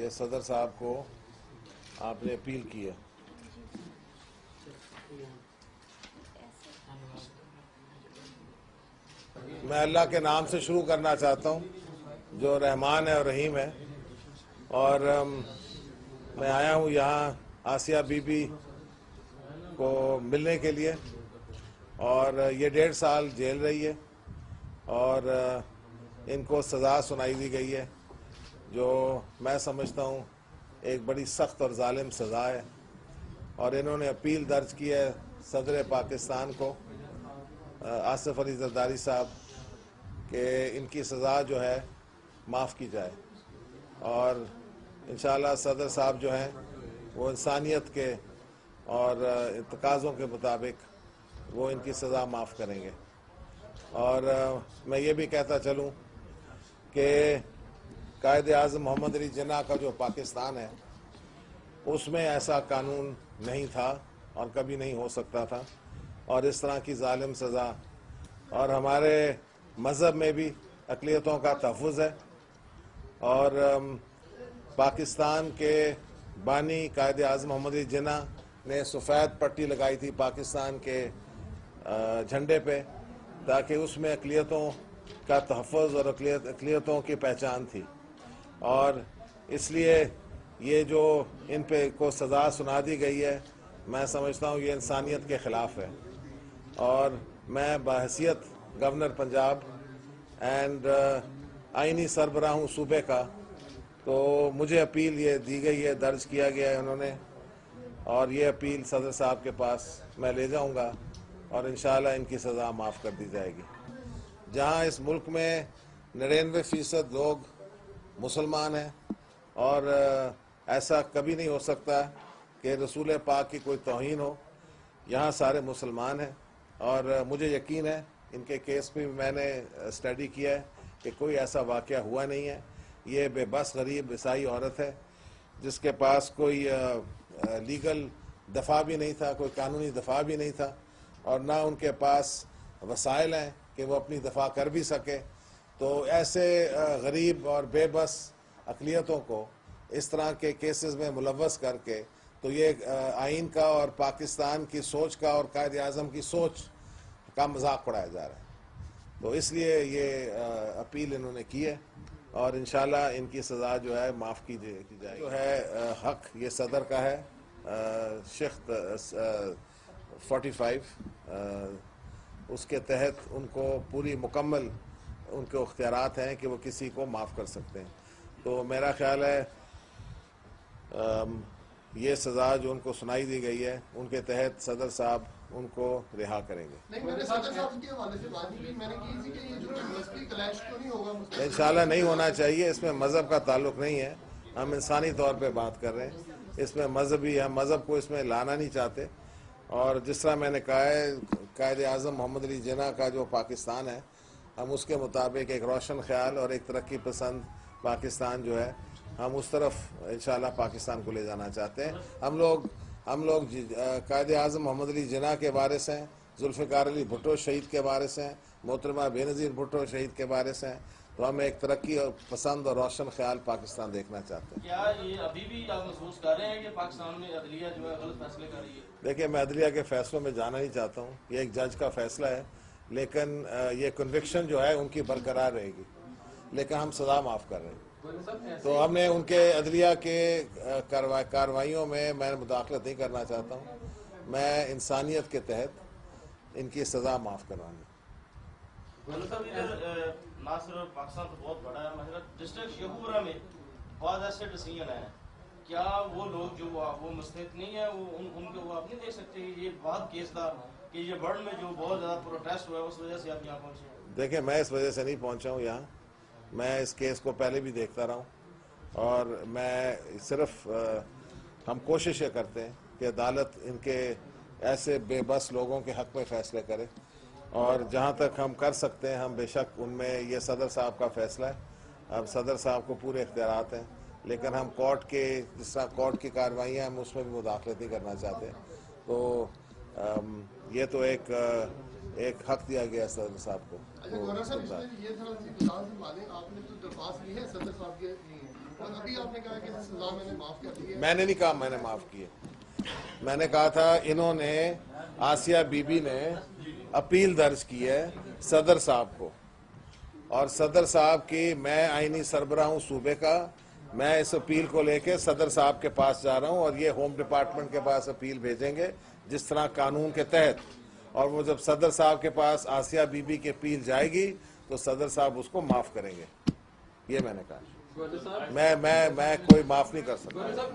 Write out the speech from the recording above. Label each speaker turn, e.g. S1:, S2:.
S1: کہ صدر صاحب کو آپ نے اپیل کی ہے. میں اللہ کے نام سے شروع کرنا چاہتا ہوں جو رحمان ہے اور رحیم ہے، اور میں آیا ہوں یہاں آسیہ بی بی کو ملنے کے لیے، اور یہ 1.5 سال جیل رہی ہے اور ان کو سزا سنائی دی گئی ہے جو میں سمجھتا ہوں ایک بڑی سخت اور ظالم سزا ہے، اور انہوں نے اپیل درج کی ہے صدر پاکستان کو آصف علی زرداری صاحب کہ ان کی سزا جو ہے معاف کی جائے، اور انشاءاللہ صدر صاحب جو ہیں وہ انسانیت کے اور تقاضوں کے مطابق وہ ان کی سزا معاف کریں گے. اور میں یہ بھی کہتا چلوں کہ قائد اعظم محمد علی جناح کا جو پاکستان ہے اس میں ایسا قانون نہیں تھا اور کبھی نہیں ہو سکتا تھا، اور اس طرح کی ظالم سزا، اور ہمارے مذہب میں بھی اقلیتوں کا تحفظ ہے، اور پاکستان کے بانی قائد اعظم محمد علی جناح نے سفید پٹی لگائی تھی پاکستان کے جھنڈے پہ تاکہ اس میں اقلیتوں کا تحفظ اور اقلیتوں کی پہچان تھی، اور اس لیے یہ جو ان پہ کو سزا سنا دی گئی ہے میں سمجھتا ہوں یہ انسانیت کے خلاف ہے. اور میں بحیثیت گورنر پنجاب اینڈ آئینی سربراہ ہوں صوبے کا، تو مجھے اپیل یہ دی گئی ہے، درج کیا گیا ہے انہوں نے، اور یہ اپیل صدر صاحب کے پاس میں لے جاؤں گا اور انشاءاللہ ان کی سزا معاف کر دی جائے گی. جہاں اس ملک میں 99% لوگ مسلمان ہیں، اور ایسا کبھی نہیں ہو سکتا کہ رسول پاک کی کوئی توہین ہو، یہاں سارے مسلمان ہیں، اور مجھے یقین ہے ان کے کیس میں میں نے اسٹڈی کیا ہے کہ کوئی ایسا واقعہ ہوا نہیں ہے. یہ بے بس غریب عیسائی عورت ہے جس کے پاس کوئی لیگل دفاع بھی نہیں تھا، کوئی قانونی دفاع بھی نہیں تھا، اور نہ ان کے پاس وسائل ہیں کہ وہ اپنی دفاع کر بھی سکے. تو ایسے غریب اور بے بس اقلیتوں کو اس طرح کے کیسز میں ملوث کر کے تو یہ آئین کا اور پاکستان کی سوچ کا اور قائد اعظم کی سوچ کا مذاق اڑایا جا رہا ہے. تو اس لیے یہ اپیل انہوں نے کی ہے، اور انشاءاللہ ان کی سزا جو ہے معاف کی جائے. جو ہے حق یہ صدر کا ہے، شق 45 اس کے تحت ان کو پوری مکمل ان کے اختیارات ہیں کہ وہ کسی کو معاف کر سکتے ہیں. تو میرا خیال ہے یہ سزا جو ان کو سنائی دی گئی ہے ان کے تحت صدر صاحب ان کو رہا کریں گے. انشاءاللہ نہیں ہونا چاہیے، اس میں مذہب کا تعلق نہیں ہے، ہم انسانی طور پہ بات کر رہے ہیں، اس میں مذہبی ہم مذہب کو اس میں لانا نہیں چاہتے. اور جس طرح میں نے کہا ہے قائد اعظم محمد علی جناح کا جو پاکستان ہے ہم اس کے مطابق ایک روشن خیال اور ایک ترقی پسند پاکستان جو ہے ہم اس طرف انشاءاللہ پاکستان کو لے جانا چاہتے ہیں. ہم لوگ قائد اعظم محمد علی جناح کے وارث ہیں، ذوالفقار علی بھٹو شہید کے وارث ہیں، محترمہ بے نظیر بھٹو شہید کے وارث ہیں. تو ہم ایک ترقی اور پسند اور روشن خیال پاکستان دیکھنا چاہتے ہیں.
S2: کیا یہ ابھی بھی آپ محسوس کر رہے ہیں کہ پاکستان میں عدلیہ جو ہے غلط فیصلے کر رہی ہے؟
S1: دیکھیں میں عدلیہ کے فیصلوں میں جانا نہیں چاہتا ہوں، یہ ایک جج کا فیصلہ ہے، لیکن یہ کنوکشن جو ہے ان کی برقرار رہے گی، لیکن ہم سزا معاف کر رہے ہیں. تو ہم نے ان کے عدلیہ کے کارروائیوں میں مداخلت نہیں کرنا چاہتا ہوں، میں انسانیت کے تحت ان کی سزا معاف کراؤں گا.
S2: نہ صرف پاکستان تو بہت بڑا ہے، مگر ڈسٹرکٹ شیخوپورہ میں بعض ایسے ڈسیزن ہیں، کیا وہ لوگ جو وہ مستحق نہیں ہیں ان کو وہ آپ نہیں دے سکتے؟ یہ بہت کیس تھا کہ یہ برن میں جو بہت زیادہ پروٹیسٹ ہوا ہے اس وجہ سے آپ یہاں پہنچے ہیں.
S1: دیکھیں میں اس وجہ سے نہیں پہنچا ہوں یہاں، میں اس کیس کو پہلے بھی دیکھتا رہا ہوں، اور میں صرف ہم کوشش یہ کرتے ہیں کہ عدالت ان کے ایسے بے بس لوگوں کے حق میں فیصلے کرے، اور جہاں تک ہم کر سکتے ہیں ہم بے شک ان میں یہ صدر صاحب کا فیصلہ ہے، اب صدر صاحب کو پورے اختیارات ہیں، لیکن ہم کورٹ کے جس طرح کورٹ کی کارروائیاں ہم اس میں بھی مداخلت نہیں کرنا چاہتے. تو یہ تو ایک حق دیا گیا صدر صاحب کو.
S3: ابھی آپ نے کہا کہ سزا میں نے معاف کر دی ہے.
S1: میں نے نہیں کہا میں نے معاف کیے. میں نے کہا تھا انہوں نے آسیہ بی بی نے اپیل درج کی ہے صدر صاحب کو, اور صدر صاحب کی, میں آئینی سربراہ ہوں صوبے کا, میں اس اپیل کو لے کے صدر صاحب کے پاس جا رہا ہوں, اور یہ ہوم ڈپارٹمنٹ کے پاس اپیل بھیجیں گے جس طرح قانون کے تحت, اور وہ جب صدر صاحب کے پاس آسیہ بی بی کی اپیل جائے گی تو صدر صاحب اس کو معاف کریں گے. یہ میں نے کہا, میں کوئی معاف نہیں کر سکتا.